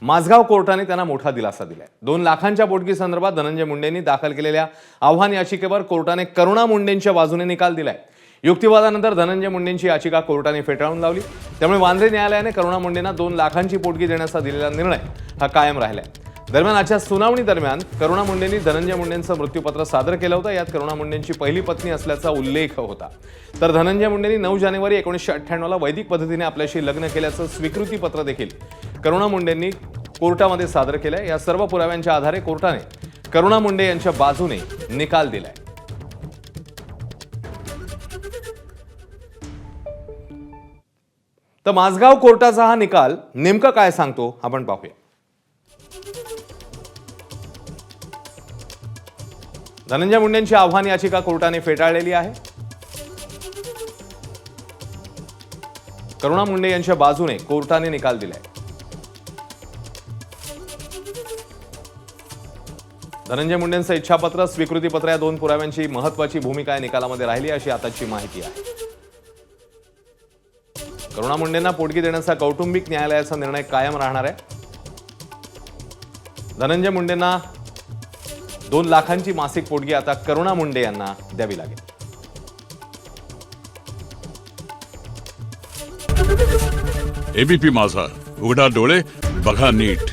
माझगाव कोर्टाने त्यांना मोठा दिलासा दिलाय। 2 लाखांच्या पोटगी संदर्भात धनंजय मुंडेंनी दाखल केलेल्या आव्हान याचिकेवर कोर्टाने करुणा मुंडेंच्या बाजूने निकाल दिलाय। युक्तिवादानंतर धनंजय मुंडेंची याचिका कोर्टाने फेटाळून लावली। त्यामुळे वांद्रे न्यायालयाने करुणा मुंडेंना 2 लाखांची पोटगी देण्याचा दिलेला निर्णय हा कायम राहिलाय। दरम्यान आजच्या सुनावणी दरम्यान करुणा मुंडेंनी धनंजय मुंडेंचं मृत्यूपत्र सादर केलं होतं। यात करुणा मुंडेंची पहिली पत्नी असल्याचा उल्लेख होता। तर धनंजय मुंडेंनी 9 जानेवारी 1998 ला वैदिक पद्धतीने आपल्याशी लग्न केल्याचं स्वीकृतीपत्र देखील करुणा मुंडेंनी कोर्टामध्ये सादर केलंय। या सर्व पुराव्यांच्या आधारे कोर्टाने करुणा मुंडे यांच्या बाजूने निकाल दिलाय। तर माझगाव कोर्टाचा हा निकाल नेमकं काय सांगतो आपण पाहूया। धनंजय मुंडेंची आव्हान याचिका कोर्टाने फेटाळलेली आहे। करुणा मुंडे यांच्या बाजूने कोर्टाने निकाल दिलाय। धनंजय मुंडेंचं इच्छापत्र, स्वीकृतीपत्र या 2 पुराव्यांची महत्त्वाची भूमिका या निकालामध्ये राहिली अशी आताची माहिती आहे। करुणा मुंडेंना पोटगी देण्याचा कौटुंबिक न्यायालयाचा निर्णय कायम राहणार आहे। धनंजय मुंडेंना 2 लाखांची मासिक पोटगी आता करुणा मुंडे यांना द्यावी लागेल। एबीपी माझा, उघडा डोळे बघा नीट।